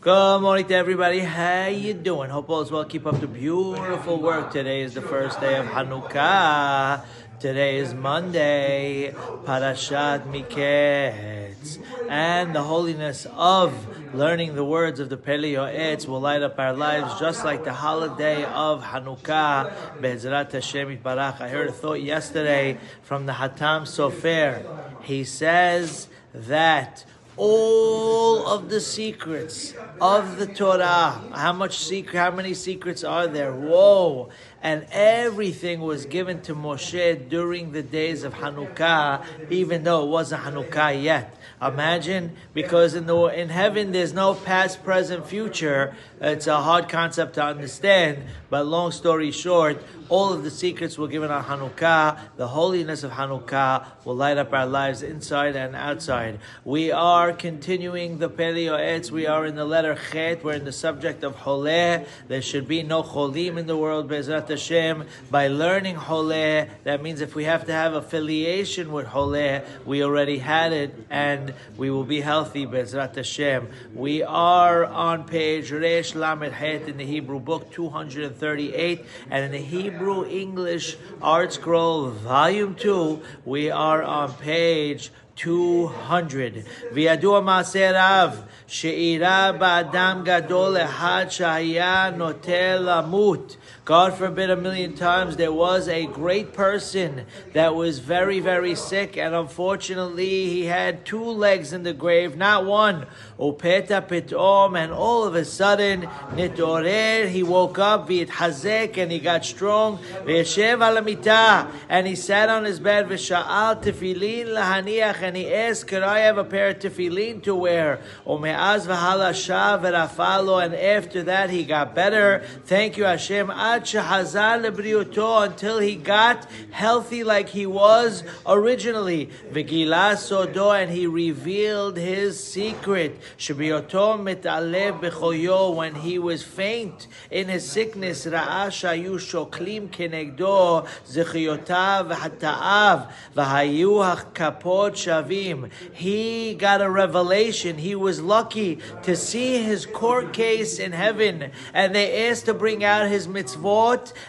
Good morning to everybody. How you doing? Hope all is well. Keep up the beautiful work. Today is the first day of Hanukkah. Today is Monday, Parashat Miketz. And the holiness of learning the words of the Pele Yoetz will light up our lives just like the holiday of Hanukkah. Be'ezrat Hashem Yitbarach. I heard a thought yesterday from the Hatam Sofer. He says that all of the secrets of the Torah, how many secrets are there? Whoa! And everything was given to Moshe during the days of Hanukkah, even though it wasn't Hanukkah yet. Imagine, because in heaven there's no past, present, future. It's a hard concept to understand, but long story short, all of the secrets were given on Hanukkah. The holiness of Hanukkah will light up our lives inside and outside. We are continuing the Pele Yoetz. We are in the letter Chet. We're in the subject of Holeh. There should be no Cholim in the world, Be'ezrat Hashem. By learning Holeh, that means if we have to have affiliation with Holeh, we already had it, and we will be healthy, Be'ezrat Hashem. We are on page Resh Lamed Het in the Hebrew book 238, and in the Hebrew English Art Scroll Volume 2, we are on page 200. V'yadua ma'aseh Rav she'ira ba'adam gadol echad Chaya notel lamut. God forbid a million times, there was a great person that was very, very sick, and unfortunately he had 2 legs in the grave, not one. Upeta pitom, and all of a sudden, nitorer, he woke up, v'yitchazek, and he got strong, v'yeshev al hamita, and he sat on his bed, v'sha'al tefillin lahaniach, and he asked, could I have a pair of tefillin to wear? Ume'az v'hala shav v'rafalo, and after that he got better. Thank you, Hashem. Until he got healthy like he was originally. V'gila sodo, and he revealed his secret. Shebioto mitalev b'choyo, when he was faint in his sickness. Ra'a shayu shoklim kenegdo zechiyotav v'hata'av v'hayu hakapot shavim. He got a revelation. He was lucky to see his court case in heaven, and they asked to bring out his mitzvot,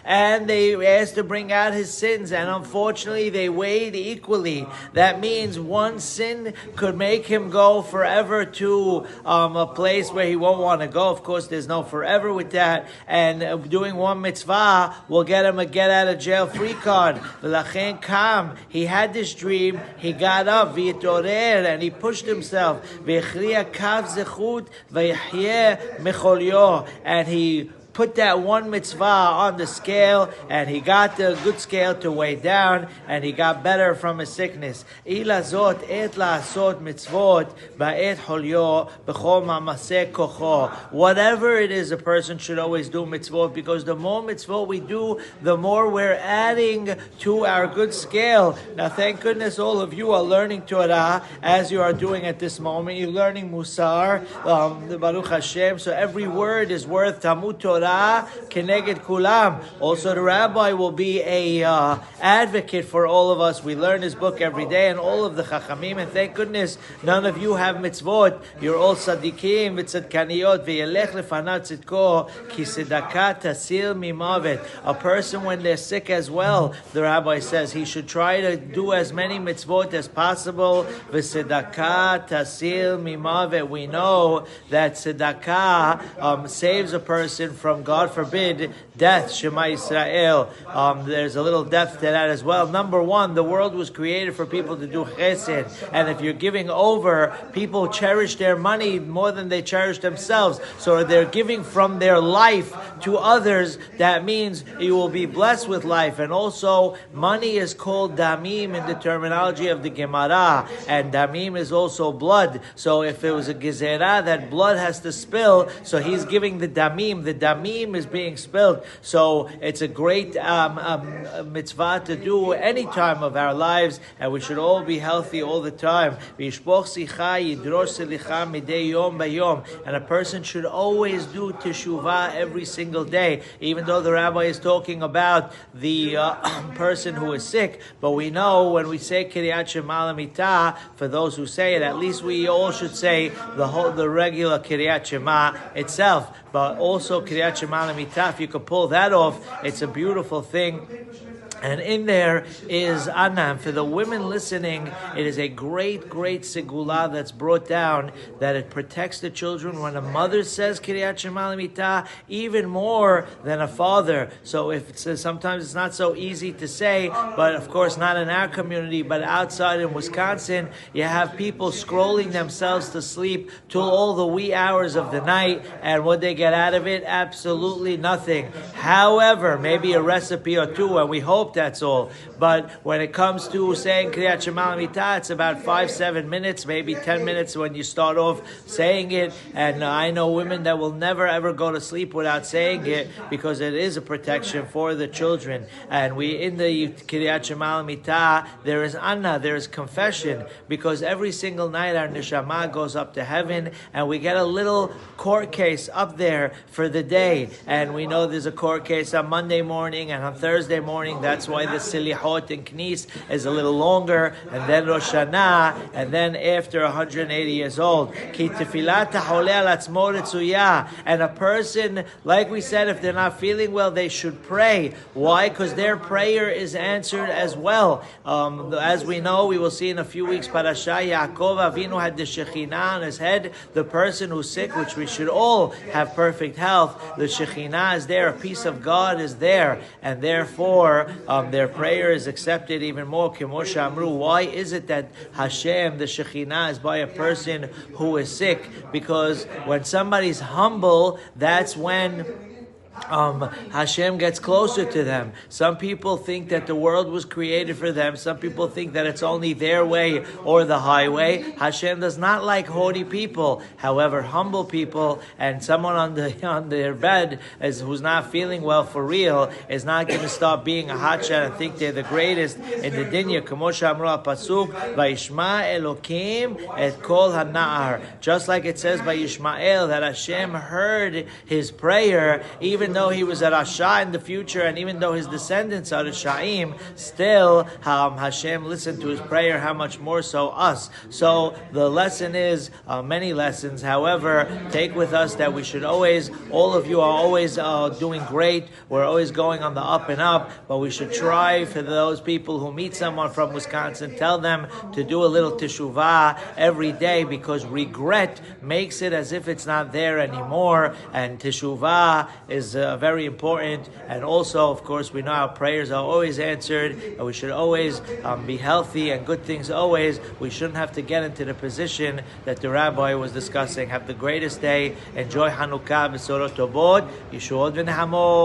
and they asked to bring out his sins, and unfortunately they weighed equally. That means one sin could make him go forever to a place where he won't want to go. Of course, there's no forever with that, and doing one mitzvah will get him a get out of jail free card. V'lachen kam, he had this dream, he got up, v'yitorer, and he pushed himself, v'yechriya kav zechut v'yahye mecholyo, and he put that one mitzvah on the scale, and he got the good scale to weigh down, and he got better from his sickness. Ilazot et la'asot mitzvot ba'et holyo b'chol ma'maseh kocho. Whatever it is, a person should always do mitzvot, because the more mitzvot we do, the more we're adding to our good scale. Now, thank goodness all of you are learning Torah as you are doing at this moment. You're learning Musar, the Baruch Hashem, so every word is worth Talmud Torah keneged kulam. Also, the rabbi will be a advocate for all of us. We learn his book every day, and all of the chachamim. And thank goodness none of you have mitzvot. You're all tzaddikim v'tzadkaniyot. V'yelech lefanat tzidko ki tzedakah tasil mimavet. A person, when they're sick as well, the rabbi says he should try to do as many mitzvot as possible. V'tzedakah tasil mimavet. We know that tzedakah saves a person from, God forbid, death. Shema Yisrael. There's a little depth to that as well. Number one, the world was created for people to do chesed, and if you're giving over, people cherish their money more than they cherish themselves. So they're giving from their life to others. That means you will be blessed with life. And also, money is called damim in the terminology of the Gemara, and damim is also blood. So if it was a gezerah that blood has to spill, so he's giving the damim. The damim damim is being spilled. So it's a great mitzvah to do any time of our lives, and we should all be healthy all the time. And a person should always do teshuvah every single day, even though the rabbi is talking about the person who is sick. But we know when we say Kiryat Shema L'mitah, for those who say it, at least we all should say the regular Kiryat Shema itself. But also Kiryat Shema L'mitah, if you could pull that off, it's a beautiful thing. And in there is Anam. For the women listening, it is a great, great segula that's brought down, that it protects the children. When a mother says Kiryat Shema L'mitah, even more than a father. So if it says, sometimes it's not so easy to say, but of course not in our community, but outside in Wisconsin, you have people scrolling themselves to sleep till all the wee hours of the night, and what they get out of it? Absolutely nothing. However, maybe a recipe or two, and we hope that's all. But when it comes to saying Kriyat Shema L'mitah, it's about 5-7 minutes, maybe 10 minutes when you start off saying it. And I know women that will never ever go to sleep without saying it, because it is a protection for the children. And we, in the Kriyat Shema L'mitah, there is Anna, there is confession, because every single night our neshama goes up to heaven, and we get a little court case up there for the day. And we know there's a court case on Monday morning and on Thursday morning. That's why the Silihot and Knis is a little longer, and then Rosh Hashanah, and then after 180 years old. Ki tefilat Holeh al atzmo retzuya. And a person, like we said, if they're not feeling well, they should pray. Why? Because their prayer is answered as well. As we know, we will see in a few weeks, Parasha Yaakov Avinu had the Shekhinah on his head. The person who's sick, which we should all have perfect health, the Shekhinah is there, a piece of God is there, and therefore their prayer is accepted even more. Kemosha Amru. Why is it that Hashem, the Shekhinah, is by a person who is sick? Because when somebody's humble, that's when Hashem gets closer to them. Some people think that the world was created for them. Some people think that it's only their way or the highway. Hashem does not like haughty people. However, humble people, and someone on their bed who's not feeling well for real is not going to stop being a hotshot and think they're the greatest in the dunya. K'mosha amru pasuk vayishma Elokim et kol hana'ar. Just like it says by Yishmael that Hashem heard his prayer, even though he was a Rasha in the future, and even though his descendants are the Sha'im, still Hashem listened to his prayer. How much more so us? So the lesson is many lessons. However, take with us that we should always, all of you are always doing great. We're always going on the up and up, but we should try for those people who meet someone from Wisconsin, tell them to do a little teshuvah every day, because regret makes it as if it's not there anymore, and teshuvah is very important. And also, of course, we know our prayers are always answered, and we should always be healthy and good things always. We shouldn't have to get into the position that the rabbi was discussing. Have the greatest day. Enjoy Hanukkah, Besorot Tobot, Yeshuot v'Nehamot.